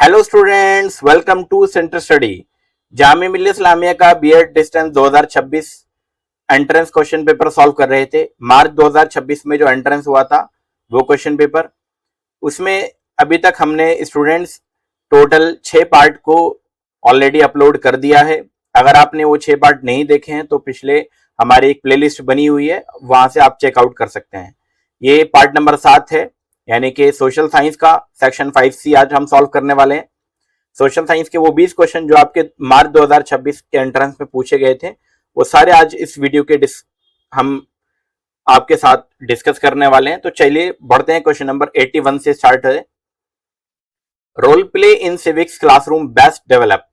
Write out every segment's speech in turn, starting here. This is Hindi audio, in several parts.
Hello students, welcome to centre study. Jamia Millia Islamia का BEd distance 2026 entrance question paper solve कर रहे थे। मार्च 2026 में जो एंट्रेंस हुआ था वो क्वेश्चन पेपर, उसमें अभी तक हमने स्टूडेंट्स टोटल 6 पार्ट को ऑलरेडी अपलोड कर दिया है। अगर आपने वो 6 पार्ट नहीं देखे हैं तो पिछले हमारी एक प्लेलिस्ट बनी हुई है, वहां से आप चेकआउट कर सकते हैं। ये पार्ट नंबर 7 है, यानी कि सोशल साइंस का सेक्शन 5C आज हम सॉल्व करने वाले हैं। सोशल साइंस के वो 20 क्वेश्चन जो आपके मार्च 2026 के एंट्रेंस में पूछे गए थे, वो सारे आज इस वीडियो के हम आपके साथ डिस्कस करने वाले हैं। तो चलिए बढ़ते हैं, क्वेश्चन नंबर 81 से स्टार्ट है। Role play in civics classroom best develop,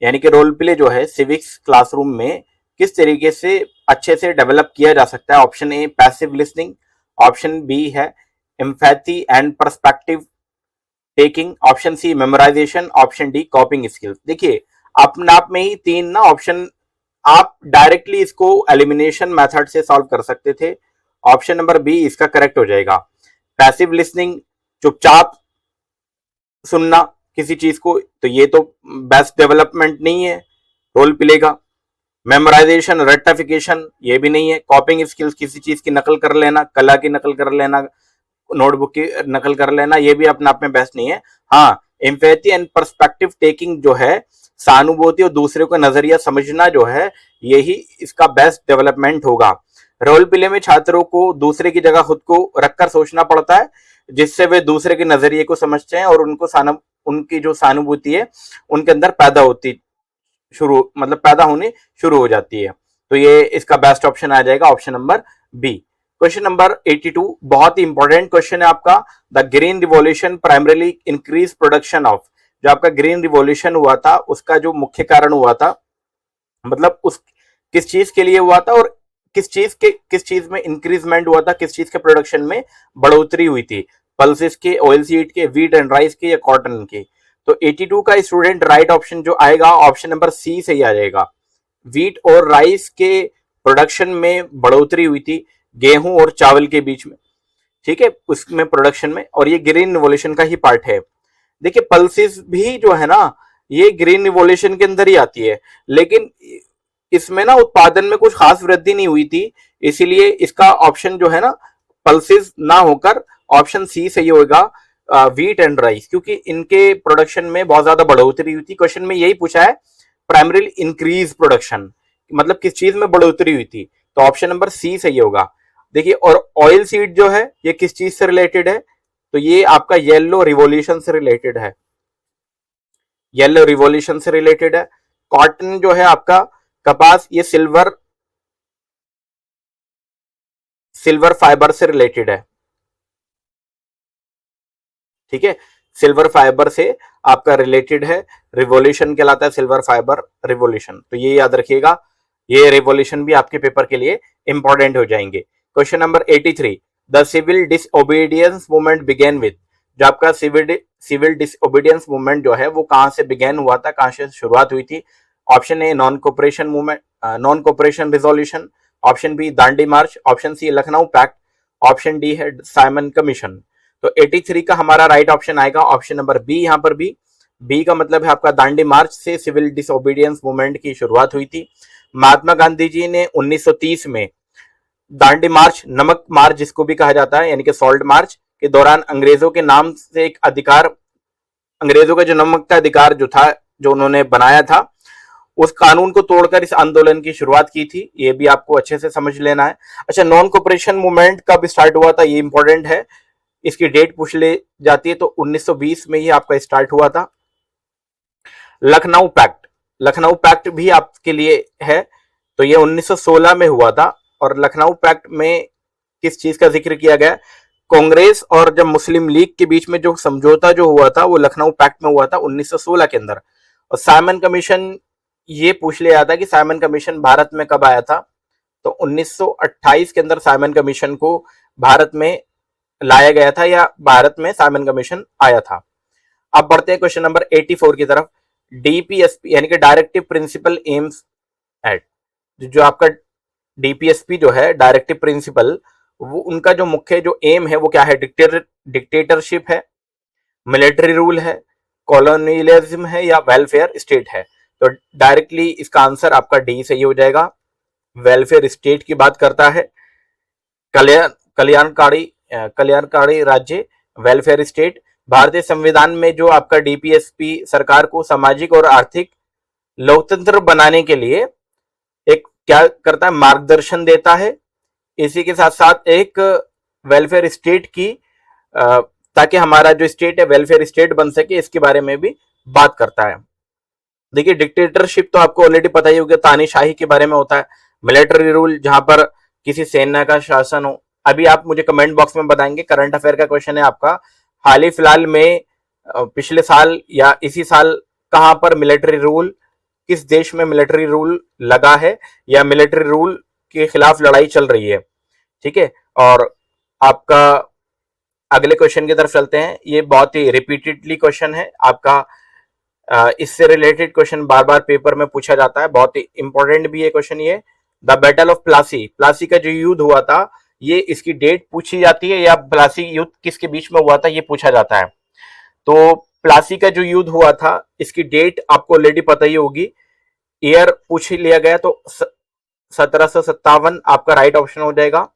यानी कि रोल प्ले जो है सिविक्स क्लासरूम में किस तरीके से अच्छे से डेवलप किया जा सकता है। Option A passive listening, option B है empathy and perspective taking, option C memorisation, option D coping skills. देखिए अपने आप में ही 3 ना ऑप्शन, आप डायरेक्टली इसको एलिमिनेशन मेथड से सॉल्व कर सकते थे। ऑप्शन नंबर बी इसका करेक्ट हो जाएगा। पैसिव लिसनिंग, चुपचाप सुनना किसी चीज को, तो ये तो बेस्ट डेवलपमेंट नहीं है रोल प्ले का। मेमोराइजेशन, रेक्टिफिकेशन, ये भी नहीं है। कॉपिंग स्किल्स, किसी चीज की नकल कर लेना, कला की नकल कर लेना, नोटबुक की नकल कर लेना, ये भी अपने आप में बेस्ट नहीं है। हाँ, एम्पैथी एंड पर्सपेक्टिव टेकिंग जो है, सहानुभूति और दूसरे का नजरिया समझना जो है, यही इसका बेस्ट डेवलपमेंट होगा। रोल प्ले में छात्रों को दूसरे की जगह खुद को रखकर सोचना पड़ता है, जिससे वे दूसरे के नजरिए को समझते हैं और उनकी जो सहानुभूति है उनके अंदर पैदा होने शुरू हो जाती है। तो ये इसका बेस्ट ऑप्शन आ जाएगा, option number B. Question number 82 बहुत ही इंपॉर्टेंट क्वेश्चन है आपका। The green revolution primarily increase production of, जो आपका ग्रीन रिवॉल्यूशन हुआ था उसका जो मुख्य कारण हुआ था, मतलब उस किस चीज के लिए हुआ था और किस चीज में इंक्रीजमेंट हुआ था, किस चीज के प्रोडक्शन में बढ़ोतरी हुई थी, पल्सेस के, ऑयल सीड के, व्हीट एंड राइस के या कॉटन के। तो 82 का स्टूडेंट राइट ऑप्शन जो आएगा ऑप्शन नंबर सी सही आ जाएगा। व्हीट और राइस के प्रोडक्शन में बढ़ोतरी हुई थी, गेहूं और चावल के बीच में, ठीक है, उसमें प्रोडक्शन में, और ये ग्रीन रिवॉल्यूशन का ही पार्ट है। देखिए पल्सेस भी जो है ना, ये ग्रीन रिवॉल्यूशन के अंदर ही आती है, लेकिन इसमें ना उत्पादन में कुछ खास वृद्धि नहीं हुई थी, इसीलिए इसका ऑप्शन जो है ना पल्सेस ना होकर ऑप्शन सी सही होगा, व्हीट एंड राइस, क्योंकि इनके प्रोडक्शन में बहुत ज्यादा बढ़ोतरी हुई थी। क्वेश्चन में यही पूछा है, प्राइमरी इंक्रीज प्रोडक्शन, मतलब किस चीज में बढ़ोतरी हुई थी, तो ऑप्शन नंबर सी सही होगा। देखिए, और ऑयल सीड जो है ये किस चीज से रिलेटेड है, तो ये आपका येलो रिवॉल्यूशन से रिलेटेड है, येलो रिवॉल्यूशन से रिलेटेड है। कॉटन जो है आपका कपास, ये सिल्वर फाइबर से रिलेटेड है, ठीक है, सिल्वर फाइबर से आपका रिलेटेड है, रिवॉल्यूशन कहलाता है सिल्वर फाइबर रिवॉल्यूशन, तो ये याद रखिएगा, ये रिवॉल्यूशन भी आपके पेपर के लिए इंपॉर्टेंट हो जाएंगे। Question number 83, the civil disobedience movement began with, जो आपका सिविल डिसओबीडियंस मूवमेंट जो है वो कहां से बिगेन हुआ था, कहां से शुरुआत हुई थी। Option A non cooperation movement, non cooperation resolution, option B Dandi March, option C Lucknow pact, option D है साइमन कमीशन। तो 83 का हमारा राइट ऑप्शन आएगा ऑप्शन नंबर बी। यहां पर बी का मतलब है आपका दांडी मार्च से सिविल डिसओबीडियंस मूवमेंट की शुरुआत हुई थी। महात्मा गांधी जी ने 1930 में दांडी मार्च, नमक मार्च जिसको भी कहा जाता है, यानी कि सॉल्ट मार्च के दौरान अंग्रेजों के नाम से एक अधिकार, अंग्रेजों का जो नमक का अधिकार जो था, जो उन्होंने बनाया था, उस कानून को तोड़कर इस आंदोलन की शुरुआत की थी। ये भी आपको अच्छे से समझ लेना है। अच्छा, नॉन कोऑपरेशन मूवमेंट कब स्टार्ट हुआ था, ये इंपॉर्टेंट है, इसकी डेट पूछ ले जाती है, तो 1920 में ही आपका स्टार्ट हुआ था। लखनऊ पैक्ट भी आपके लिए है, तो ये 1916 में हुआ था। और लखनऊ पैक्ट में किस चीज का जिक्र किया गया, कांग्रेस और जब मुस्लिम लीग के बीच में जो समझौता जो हुआ था वो लखनऊ पैक्ट में हुआ था 1916 के अंदर। और साइमन कमीशन, ये पूछ लिया था कि साइमन कमीशन भारत में कब आया था, तो 1928 के अंदर साइमन कमीशन को भारत में लाया गया था, या भारत में साइमन कमीशन आया था। अब बढ़ते हैं क्वेश्चन नंबर 84 की तरफ। डीपीएसपी यानी कि डायरेक्टिव प्रिंसिपल एम्स एट, जो आपका डीपीएसपी जो है डायरेक्टिव प्रिंसिपल, वो उनका जो मुख्य जो एम है वो क्या है, डिक्टेटरशिप है, मिलिट्री रूल है, कॉलोनियलिज्म है या वेलफेयर स्टेट है? तो डायरेक्टली इसका आंसर आपका डी सही हो जाएगा। वेलफेयर स्टेट की बात करता है, कल्याणकारी कल्याणकारी राज्य, वेलफेयर स्टेट। भारतीय संविधान में जो आपका डीपीएसपी सरकार को सामाजिक और आर्थिक लोकतंत्र बनाने के लिए एक क्या करता है, मार्गदर्शन देता है। इसी के साथ साथ एक वेलफेयर स्टेट की ताकि हमारा जो स्टेट है वेलफेयर स्टेट बन सके, इसके बारे में भी बात करता है। देखिए डिक्टेटरशिप तो आपको ऑलरेडी पता ही होगा, तानाशाही के बारे में होता है। मिलिट्री रूल, जहां पर किसी सेना का शासन हो। अभी आप मुझे कमेंट बॉक्स में बताएंगे, करंट अफेयर का क्वेश्चन है आपका, हाल ही फिलहाल में पिछले साल या इसी साल कहां पर मिलिट्री रूल, किस देश में मिलिट्री रूल लगा है या मिलिट्री रूल के खिलाफ लड़ाई चल रही है? ठीक है, और आपका अगले क्वेश्चन की तरफ चलते हैं। ये बहुत ही रिपीटेडली क्वेश्चन है आपका, इससे रिलेटेड क्वेश्चन बार बार पेपर में पूछा जाता है, बहुत ही इंपॉर्टेंट भी है क्वेश्चन ये। The battle of Plassey, Plassey का जो युद्ध हुआ था, ये इसकी डेट पूछी जाती है, या प्लासी युद्ध किसके बीच में हुआ था ये पूछा जाता है। तो प्लासी का जो युद्ध हुआ था, इसकी डेट आपको ऑलरेडी पता ही होगी, ईयर पूछ लिया गया, तो 1757 आपका राइट ऑप्शन हो जाएगा।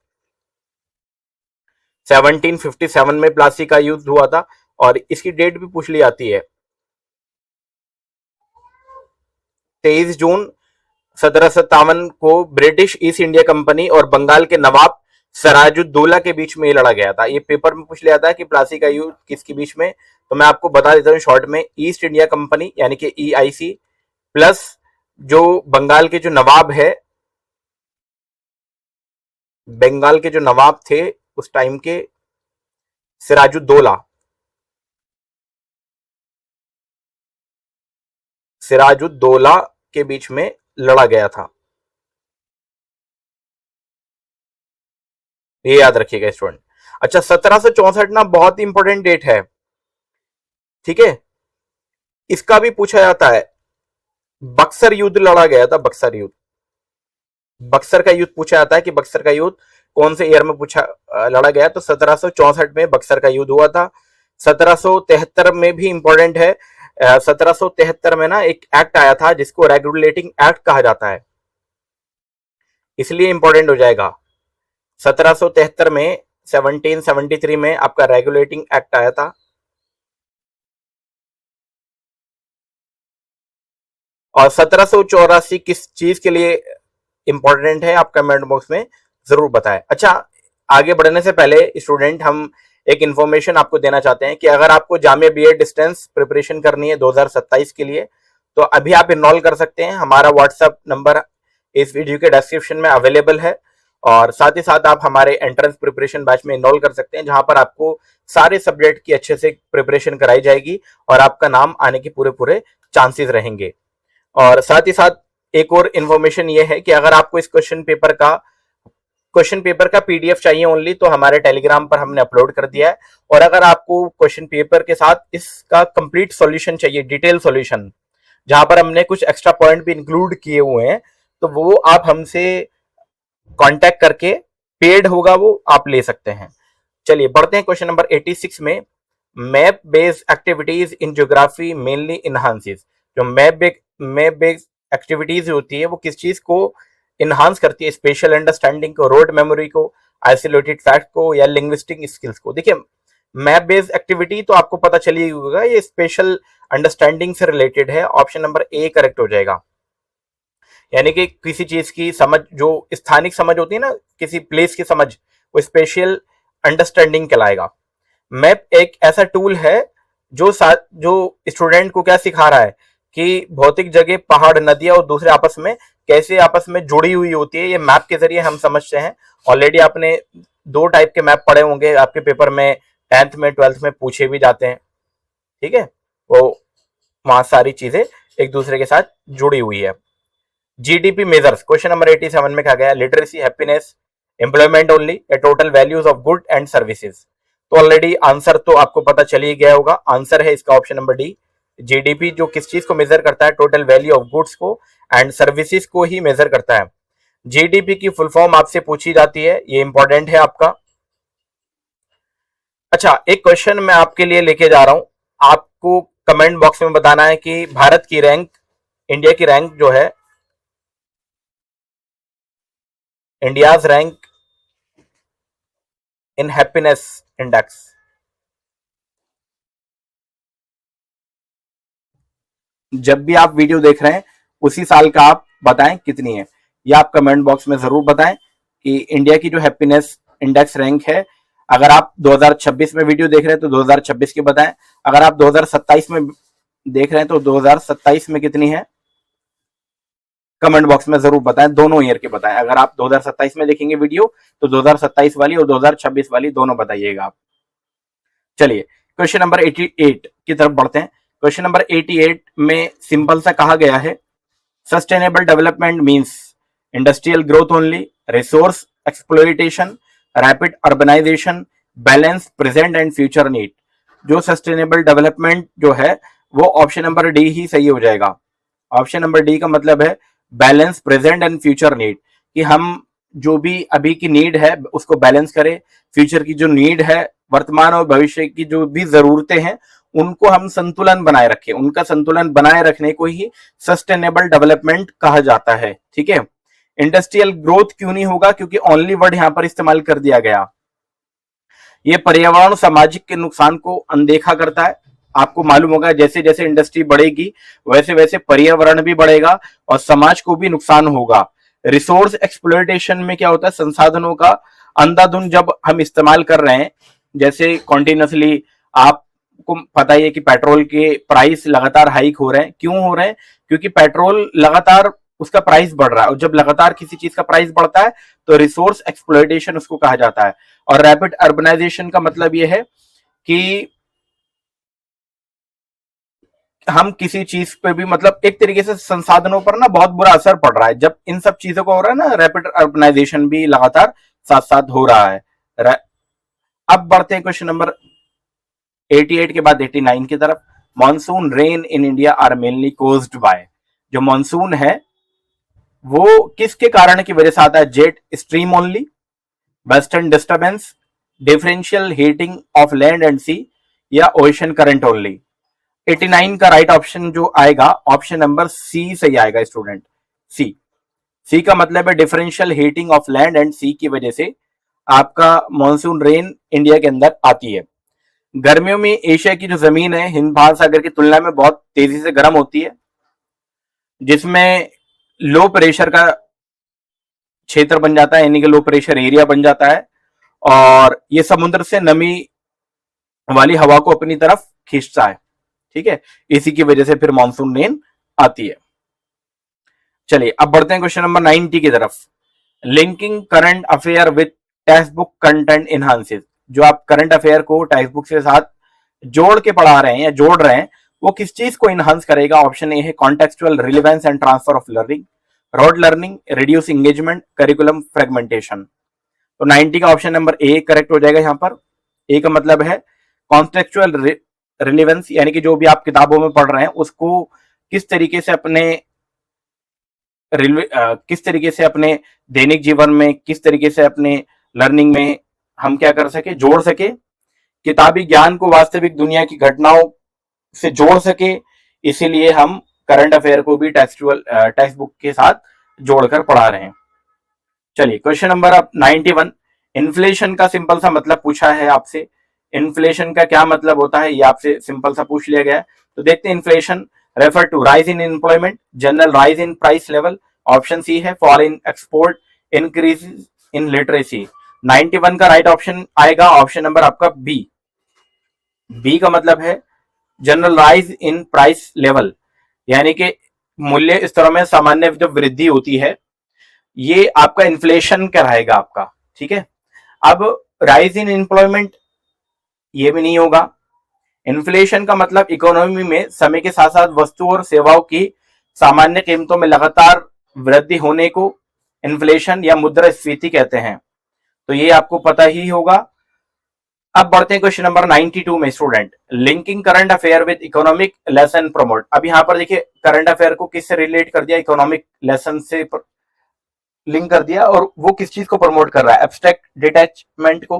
1757 में प्लासी का युद्ध हुआ था, और इसकी डेट भी पूछ ली जाती है। 23 जून 1757 को ब्रिटिश ईस्ट इंडिया कंपनी और बंगाल के नवाब सिराजुद्दौला के बीच में लड़ा गया था। ये पेपर में पूछ लिया था कि प्लासी का युद्ध किसके बीच में, तो मैं आपको बता देता हूँ शॉर्ट में, ईस्ट इंडिया कंपनी यानी कि EIC प्लस जो बंगाल के जो नवाब है, बंगाल के जो नवाब थे उस टाइम के, सिराजुद्दौला, सिराजुद्दौला के बीच में लड़ा गया था। ये याद रखिएगा स्टूडेंट। अच्छा, 1764 ना बहुत इंपॉर्टेंट डेट है, ठीक है, इसका भी पूछा जाता है। बक्सर युद्ध लड़ा गया था, बक्सर युद्ध, बक्सर का युद्ध पूछा जाता है कि बक्सर का युद्ध कौन से ईयर में लड़ा गया, तो 1764 में बक्सर का युद्ध हुआ था। 1773 में भी इंपॉर्टेंट है, 1773 में ना एक एक्ट आया था जिसको रेगुलेटिंग एक्ट कहा जाता है, इसलिए इंपॉर्टेंट हो जाएगा। 1773 में 1773 में आपका रेगुलेटिंग एक्ट आया था। और 1784 किस चीज के लिए इंपॉर्टेंट है, आप कमेंट बॉक्स में जरूर बताएं। अच्छा, आगे बढ़ने से पहले स्टूडेंट हम एक इंफॉर्मेशन आपको देना चाहते हैं कि अगर आपको जामिया BEd डिस्टेंस प्रिपरेशन करनी है 2027 के लिए, तो अभी आप इनरोल कर सकते हैं। हमारा व्हाट्सएप नंबर इस वीडियो के डिस्क्रिप्शन में अवेलेबल है, और साथ ही साथ आप हमारे एंट्रेंस प्रिपरेशन बैच में इनरोल कर सकते हैं, जहां पर आपको सारे सब्जेक्ट की अच्छे से प्रिपरेशन कराई जाएगी और आपका नाम आने के पूरे पूरे चांसेस रहेंगे। और साथ ही साथ एक और इन्फॉर्मेशन ये है कि अगर आपको इस क्वेश्चन पेपर का PDF चाहिए ओनली, तो हमारे टेलीग्राम पर हमने अपलोड कर दिया है। और अगर आपको क्वेश्चन पेपर के साथ इसका कंप्लीट सॉल्यूशन चाहिए, डिटेल सॉल्यूशन, जहां पर हमने कुछ एक्स्ट्रा पॉइंट भी इंक्लूड किए हुए हैं, तो वो आप हमसे कांटेक्ट करके, पेड होगा वो, आप ले सकते हैं। चलिए बढ़ते हैं क्वेश्चन नंबर 86 में। Map based activities in geography mainly enhances, जो मैप बेस्ड एक्टिविटीज होती है वो किस चीज को इनहांस करती है, स्पेशल अंडरस्टैंडिंग को, रोड मेमोरी को, आइसोलेटेड फैक्ट को, या लिंग्विस्टिक स्किल्स को। देखिए मैप बेस्ड एक्टिविटी तो आपको पता चलिए होगा, ये स्पेशल अंडरस्टैंडिंग से रिलेटेड है। ऑप्शन नंबर ए करेक्ट हो जाएगा। यानी कि किसी चीज की समझ, जो स्थानिक समझ होती है ना, किसी प्लेस की समझ, वो स्पेशल अंडरस्टैंडिंग कहलाएगा। मैप एक ऐसा टूल है जो स्टूडेंट को क्या सिखा रहा है कि भौतिक जगह, पहाड़, नदियां और दूसरे आपस में कैसे आपस में जुड़ी हुई होती है, ये मैप के जरिए हम समझते हैं। ऑलरेडी आपने 2 टाइप के मैप पढ़े होंगे, आपके पेपर में 10th में 12th में पूछे भी जाते हैं, ठीक है, वो वहां सारी चीजें एक दूसरे के साथ जुड़ी हुई है। GDP मेजर्स, क्वेश्चन नंबर 87 में कहा गया लिटरेसी, हैप्पीनेस, एम्प्लॉयमेंट ओनली, या total values of good and services. तो ऑलरेडी आंसर तो आपको पता चल ही गया होगा, आंसर है इसका ऑप्शन नंबर डी। GDP जो किस चीज को मेजर करता है, टोटल वैल्यू ऑफ गुड्स को एंड सर्विसेज को ही मेजर करता है। GDP की फुल फॉर्म आपसे पूछी जाती है, ये इंपॉर्टेंट है आपका। अच्छा, एक क्वेश्चन मैं आपके लिए लेके जा रहा हूं, आपको कमेंट बॉक्स में बताना है कि भारत की रैंक, इंडिया की रैंक जो है, India's rank in happiness index. जब भी आप वीडियो देख रहे हैं उसी साल का आप बताएं कितनी है, या आप कमेंट बॉक्स में जरूर बताएं कि इंडिया की जो हैप्पीनेस इंडेक्स रैंक है, अगर आप 2026 में वीडियो देख रहे हैं तो 2026 की बताएं, अगर आप 2027 में देख रहे हैं तो 2027 में कितनी है, कमेंट बॉक्स में जरूर बताएं, दोनों ईयर के बताएं। अगर आप 2027 में देखेंगे वीडियो तो 2027 वाली और 2026 वाली दोनों बताइएगा आप। चलिए क्वेश्चन नंबर 88 की तरफ बढ़ते हैं। क्वेश्चन नंबर 88 में सिंपल सा कहा गया है, sustainable development means industrial growth only, resource exploitation, rapid urbanisation, balance present and future need. जो सस्टेनेबल डेवलपमेंट जो है वो ऑप्शन नंबर डी ही सही हो जाएगा। ऑप्शन नंबर डी का मतलब है balance present and future need, कि हम जो भी अभी की नीड है उसको बैलेंस करें, फ्यूचर की जो नीड है, वर्तमान और भविष्य की जो भी जरूरतें हैं उनको हम संतुलन बनाए रखें। उनका संतुलन बनाए रखने को ही सस्टेनेबल डेवलपमेंट कहा जाता है। ठीक है, इंडस्ट्रियल ग्रोथ क्यों नहीं होगा, क्योंकि ओनली वर्ड यहां पर इस्तेमाल कर दिया गया। ये पर्यावरण सामाजिक के नुकसान को अनदेखा करता है। आपको मालूम होगा जैसे जैसे इंडस्ट्री बढ़ेगी वैसे वैसे पर्यावरण भी बढ़ेगा और समाज को भी नुकसान होगा। रिसोर्स एक्सप्लॉयटेशन में क्या होता है, संसाधनों का अंधाधुंध जब हम इस्तेमाल कर रहे हैं, जैसे कॉन्टिन्यूसली आपको पता ही है कि पेट्रोल के प्राइस लगातार हाइक हो रहे हैं। क्यों हो रहे हैं, क्योंकि पेट्रोल लगातार उसका प्राइस बढ़ रहा है, और जब लगातार किसी चीज का प्राइस बढ़ता है तो रिसोर्स एक्सप्लॉयटेशन उसको कहा जाता है। और रैपिड अर्बनाइजेशन का मतलब यह है कि हम किसी चीज पे भी, मतलब एक तरीके से संसाधनों पर ना बहुत बुरा असर पड़ रहा है। जब इन सब चीजों को हो रहा है ना, रैपिड अर्बनाइजेशन भी लगातार साथ साथ हो रहा है। अब बढ़ते हैं क्वेश्चन नंबर 88 के बाद 89 की तरफ। Monsoon rain in India are mainly caused by, जो मॉनसून है वो किसके कारण की वजह से आता है, jet stream only, western disturbance, differential heating of land and sea, या ओशन करंट ओनली। 89 का राइट ऑप्शन जो आएगा ऑप्शन नंबर सी सही आएगा स्टूडेंट। सी, सी का मतलब है differential heating of land and sea की वजह से आपका मॉनसून रेन इंडिया के अंदर आती है। गर्मियों में एशिया की जो जमीन है हिंद महासागर की तुलना में बहुत तेजी से गर्म होती है, जिसमें लो प्रेशर का क्षेत्र बन जाता है, यानी कि लो प्रेशर एरिया बन जाता है, और ये समुद्र से नमी वाली हवा को अपनी तरफ खींचता है। ठीक है, इसी की वजह से फिर मानसून रेन आती है। चलिए अब बढ़ते हैं क्वेश्चन नंबर 90 की तरफ। Linking current affair with text book content enhances, जो आप करंट अफेयर को टेक्स्ट बुक के साथ जोड़ के पढ़ा रहे हैं या जोड़ रहे हैं, वो किस चीज को इनहांस करेगा। ऑप्शन ए है contextual relevance and transfer of learning, rote learning, reduce engagement, curriculum fragmentation. तो 90 का ऑप्शन नंबर ए करेक्ट हो जाएगा। यहां पर ए का मतलब है कॉन्टेक्चुअल रिलेवेंस, यानी कि जो भी आप किताबों में पढ़ रहे हैं उसको किस तरीके से अपने किस तरीके से अपने दैनिक जीवन में, किस तरीके से अपने लर्निंग में हम क्या कर सके, जोड़ सके, किताबी ज्ञान को वास्तविक दुनिया की घटनाओं से जोड़ सके। इसीलिए हम करंट अफेयर को भी टेक्स्ट बुक के साथ जोड़कर पढ़ा रहे हैं। चलिए क्वेश्चन नंबर अब 91। इन्फ्लेशन का सिंपल सा मतलब पूछा है आपसे। इन्फ्लेशन का क्या मतलब होता है ये आपसे सिंपल सा पूछ लिया गया है। तो देखते हैं, inflation refer to rise in employment, general rise in price level. Option C है fall in export, increase in literacy. 91 का राइट ऑप्शन आएगा ऑप्शन नंबर आपका बी। बी का मतलब है जनरल राइज इन प्राइस लेवल, यानी कि मूल्य स्तरों में सामान्य जो वृद्धि होती है ये आपका इन्फ्लेशन कहलाएगा आपका। ठीक है, अब राइज इन एम्प्लॉयमेंट ये भी नहीं होगा। इन्फ्लेशन का मतलब इकोनॉमी में समय के साथ साथ वस्तु और सेवाओं की सामान्य कीमतों में लगातार वृद्धि होने को इन्फ्लेशन या मुद्रास्फीति कहते हैं। तो ये आपको पता ही होगा। अब बढ़ते हैं क्वेश्चन नंबर 92 में student. Linking current affair with economic lesson promote. अब यहां पर देखिए करंट अफेयर को किससे रिलेट कर दिया, इकोनॉमिक लेसन से लिंक कर दिया, और वो किस चीज को प्रमोट कर रहा है, एब्स्ट्रैक्ट डिटैचमेंट को,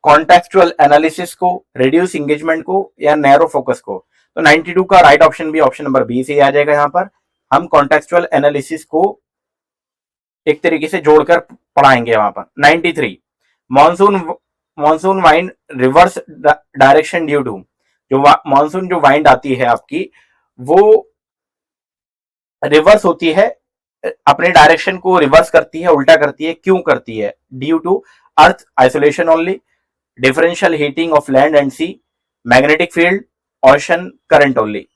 कॉन्टेक्चुअल एनालिसिस को, रिड्यूस एंगेजमेंट को, या नैरो फोकस को। तो 92 का राइट ऑप्शन भी ऑप्शन नंबर बी से ही आ जाएगा। यहाँ पर हम कॉन्टेक्चुअल एनालिसिस को एक तरीके से जोड़कर पढ़ाएंगे। वहां पर 93 monsoon monsoon wind reverse direction due to, जो मॉनसून जो वाइंड आती है आपकी वो रिवर्स होती है, अपने डायरेक्शन को रिवर्स करती है, उल्टा करती है। क्यों करती है? Due to earth isolation only, differential heating of land and sea, magnetic field, ocean current only.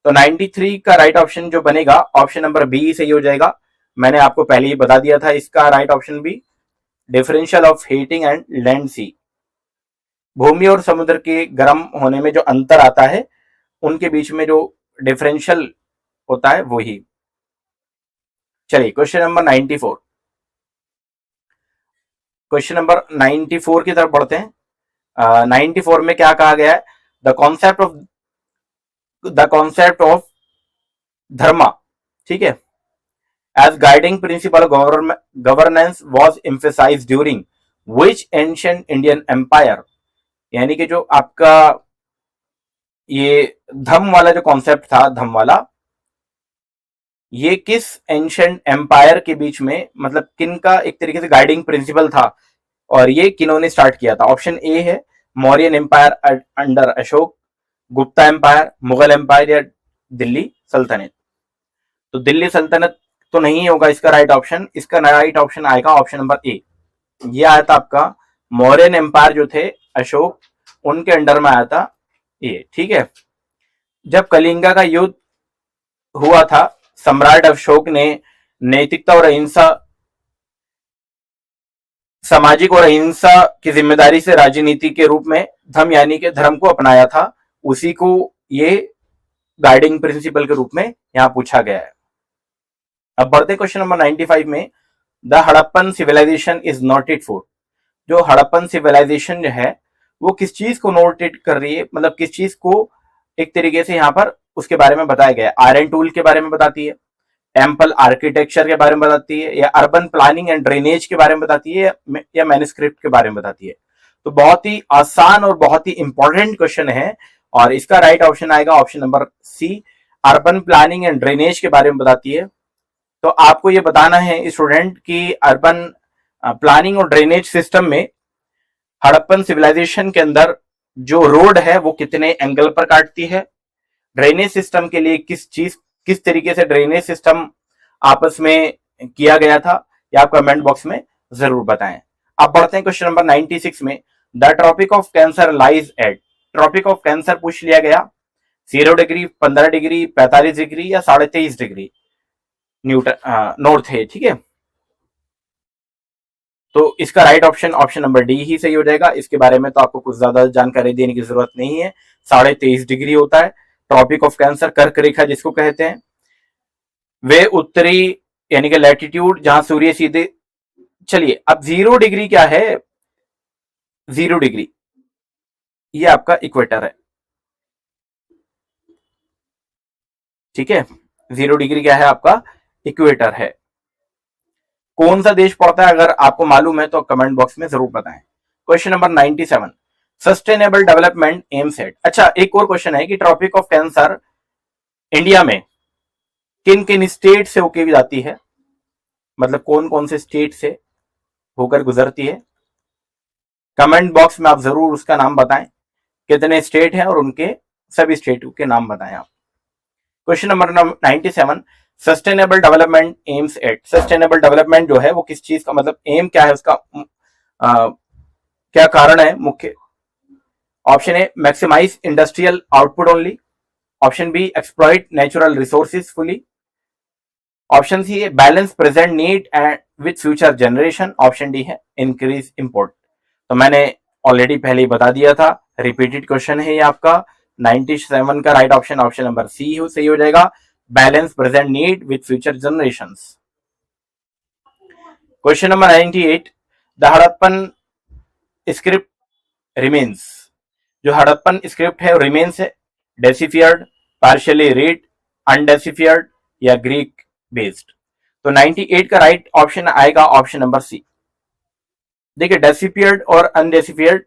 तो 93 का राइट ऑप्शन जो बनेगा ऑप्शन नंबर बी सही हो जाएगा। मैंने आपको पहले ही बता दिया था इसका राइट ऑप्शन भी, differential of heating and land sea. भूमि और समुद्र के गर्म होने में जो अंतर आता है उनके बीच में जो डिफरेंशियल होता है वही। चलिए क्वेश्चन नंबर 94, क्वेश्चन नंबर 94 की तरफ बढ़ते हैं। 94 में क्या कहा गया है? द कॉन्सेप्ट ऑफ धर्मा, ठीक है, as guiding principle governance was emphasised during which ancient Indian empire. यानी कि जो आपका ये धम्म वाला जो कॉन्सेप्ट था, धम्म वाला, ये किस एंशिएंट एम्पायर के बीच में, मतलब किन का एक तरीके से गाइडिंग प्रिंसिपल था और ये किन्होंने स्टार्ट किया था? ऑप्शन ए है Mauryan empire under Ashok, Gupta empire, Mughal empire, या दिल्ली सल्तनत। तो दिल्ली सल्तनत तो नहीं होगा इसका राइट ऑप्शन। इसका राइट ऑप्शन आएगा ऑप्शन नंबर ए। ये आया था आपका मौर्यन एम्पायर जो थे अशोक, उनके अंडर में आया था ये, ठीक है। जब कलिंगा का युद्ध हुआ था, सम्राट अशोक ने नैतिकता और अहिंसा, सामाजिक और अहिंसा की जिम्मेदारी से राजनीति के रूप में धर्म यानी कि धर्म को अपनाया था। उसी को ये गाइडिंग प्रिंसिपल के रूप में यहां पूछा गया है। अब बढ़ते क्वेश्चन नंबर 95 में। The Harappan civilisation is noted for, जो हड़प्पन सिविलाइजेशन जो है वो किस चीज को नोटेड कर रही है, मतलब किस चीज को एक तरीके से यहां पर उसके बारे में बताया गया है। आयरन टूल के बारे में बताती है, टेम्पल आर्किटेक्चर के बारे में बताती है, या अर्बन प्लानिंग एंड ड्रेनेज के बारे में बताती है, या मैन्युस्क्रिप्ट के बारे में बताती है। तो बहुत ही आसान और बहुत ही इंपॉर्टेंट क्वेश्चन है और इसका राइट ऑप्शन आएगा option number C, urban planning and drainage के बारे में बताती है। तो आपको ये बताना है स्टूडेंट कि अर्बन प्लानिंग और ड्रेनेज सिस्टम में हड़प्पन सिविलाइजेशन के अंदर जो रोड है वो कितने एंगल पर काटती है, ड्रेनेज सिस्टम के लिए किस तरीके से ड्रेनेज सिस्टम आपस में किया गया था, या आप कमेंट बॉक्स में जरूर बताएं। अब बढ़ते हैं क्वेश्चन नंबर 96 में। The Tropic of Cancer lies at, Tropic of Cancer पूछ लिया गया 0 डिग्री, 15 डिग्री, 45 डिग्री या 23.5 डिग्री नॉर्थ है, ठीक है। तो इसका right option option number D ही सही हो जाएगा। इसके बारे में तो आपको कुछ ज्यादा जानकारी देने की जरूरत नहीं है। 23.5 डिग्री होता है ट्रॉपिक ऑफ कैंसर, कर्क रेखा जिसको कहते हैं। वे उत्तरी यानी कि लैटिट्यूड जहां सूर्य सीधे, चलिए अब 0 डिग्री क्या है? 0 डिग्री ये आपका इक्वेटर है, ठीक है। 0 डिग्री क्या है? आपका इक्वेटर है। कौन सा देश पड़ता है? अगर आपको मालूम है तो कमेंट बॉक्स में जरूर बताएं। Question number 97, sustainable development aims at. अच्छा, एक और क्वेश्चन है कि ट्रॉपिक ऑफ कैंसर इंडिया में किन किन स्टेट से होकर जाती है, मतलब कौन कौन से स्टेट से होकर गुजरती है। कमेंट बॉक्स में आप जरूर उसका नाम बताएं, कितने स्टेट हैं और उनके सभी स्टेट के नाम बताएं आप। Question number 97, sustainable development aims at. Sustainable development जो है वो किस चीज का, मतलब एम क्या है उसका, क्या कारण है मुख्य? Option A maximise industrial output only, option B exploit natural resources fully, option C है balance present need and with future generation, option D है इंक्रीज इंपोर्ट। तो मैंने ऑलरेडी पहले ही बता दिया था, रिपीटेड क्वेश्चन है ये आपका। 97 का right option option number C सही हो जाएगा, balance present need with future generations. Question number 98, the Harappan script remains. जो हड़प्पन स्क्रिप्ट है रिमेन्स है डेसिफियर्ड, पार्शियली रीड, अनडेसिफियर्ड या ग्रीक बेस्ड। तो 98 का राइट ऑप्शन आएगा ऑप्शन नंबर सी। देखिए डेसिफियर्ड और अनडेसिफियर्ड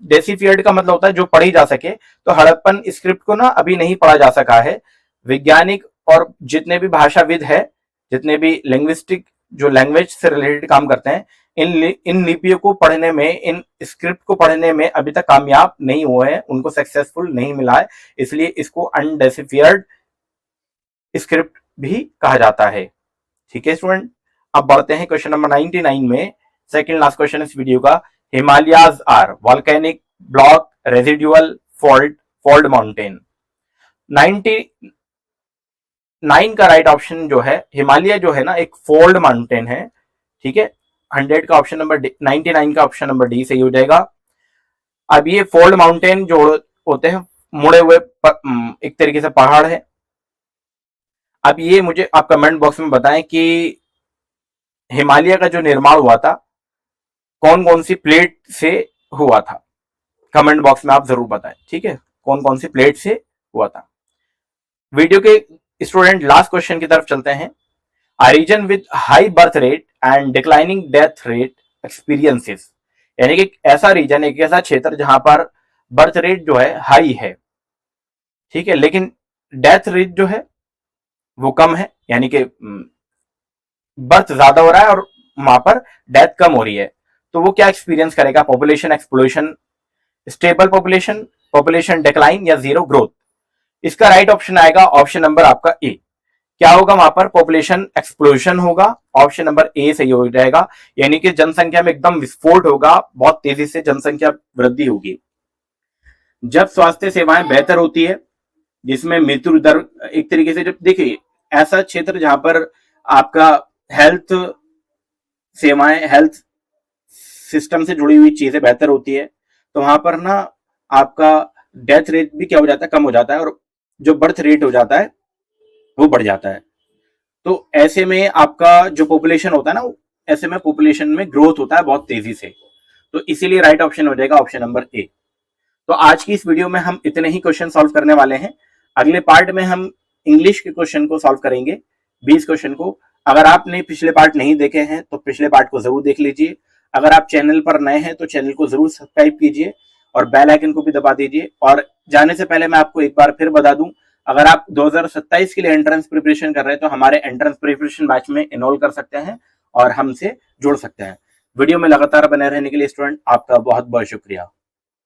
डेसिफियर्ड का मतलब होता है जो पढ़ी जा सके, तो हड़प्पन स्क्रिप्ट को ना अभी नहीं पढ़ा जा सका है। वैज्ञानिक और जितने भी भाषाविद है, जितने भी लिंग्विस्टिक जो लैंग्वेज से रिलेटेड काम करते हैं, इन लिपियों को पढ़ने में, इन स्क्रिप्ट को पढ़ने में अभी तक कामयाब नहीं हुए हैं, उनको सक्सेसफुल नहीं मिला है, इसलिए इसको अनडेसिफियर्ड स्क्रिप्ट भी कहा जाता है। ठीक है स्टूडेंट, अब बढ़ते हैं क्वेश्चन नंबर 99 में, सेकंड लास्ट क्वेश्चन इस वीडियो का। Himalayas are volcanic block residual fold mountain. 99 का राइट ऑप्शन जो है, हिमालय जो है ना एक फोल्ड माउंटेन है। ठीक है, 100 का ऑप्शन नंबर 99 का ऑप्शन नंबर डी सही हो जाएगा। अब ये फोल्ड माउंटेन जो होते हैं मुड़े हुए एक तरीके से पहाड़ है। अब ये मुझे आप कमेंट बॉक्स में बताएं कि हिमालय का जो निर्माण हुआ था कौन कौन सी प्लेट से हुआ था। कमेंट बॉक्स में आप जरूर बताएं, ठीक है, कौन कौन सी प्लेट से हुआ था। वीडियो के स्टूडेंट लास्ट क्वेश्चन की तरफ चलते हैं। A region with high birth rate and declining death rate experiences, यानी कि ऐसा रीजन, एक ऐसा क्षेत्र जहां पर बर्थ रेट जो है हाई है, ठीक है, लेकिन डेथ रेट जो है वो कम है, यानी कि बर्थ ज्यादा हो रहा है और वहां पर डेथ कम हो रही है, तो वो क्या एक्सपीरियंस करेगा? Population explosion, stable population, population decline या जीरो ग्रोथ। इसका राइट ऑप्शन आएगा ऑप्शन नंबर आपका ए। क्या होगा वहां पर? पॉपुलेशन एक्सप्लोजन होगा, ऑप्शन नंबर ए सही हो जाएगा, यानी कि जनसंख्या में एकदम विस्फोट होगा, बहुत तेजी से जनसंख्या वृद्धि होगी। जब स्वास्थ्य सेवाएं बेहतर होती है, जिसमें मृत्यु दर एक तरीके से, जब देखिए ऐसा क्षेत्र जहां पर आपका हेल्थ सेवाएं, हेल्थ सिस्टम से जुड़ी हुई चीजें बेहतर होती है, तो वहां पर ना आपका डेथ रेट भी क्या हो जाता है? कम हो जाता है, और जो बर्थ रेट हो जाता है वो बढ़ जाता है। तो ऐसे में आपका जो पॉपुलेशन होता है ना, ऐसे में पॉपुलेशन में ग्रोथ होता है बहुत तेजी से, तो इसीलिए राइट ऑप्शन हो जाएगा ऑप्शन नंबर ए। तो आज की इस वीडियो में हम इतने ही क्वेश्चन सॉल्व करने वाले हैं। अगले पार्ट में हम इंग्लिश के क्वेश्चन को सॉल्व करेंगे, 20 क्वेश्चन को। अगर आपने पिछले पार्ट नहीं देखे हैं तो पिछले पार्ट को जरूर देख लीजिए। अगर आप चैनल पर नए हैं तो चैनल को जरूर सब्सक्राइब कीजिए और बेल आइकन को भी दबा दीजिए। और जाने से पहले मैं आपको एक बार फिर बता दूं, अगर आप 2027 के लिए एंट्रेंस प्रिपरेशन कर रहे हैं तो हमारे एंट्रेंस प्रिपरेशन बैच में एनरोल कर सकते हैं और हमसे जुड़ सकते हैं। वीडियो में लगातार बने रहने के लिए स्टूडेंट आपका बहुत बहुत शुक्रिया।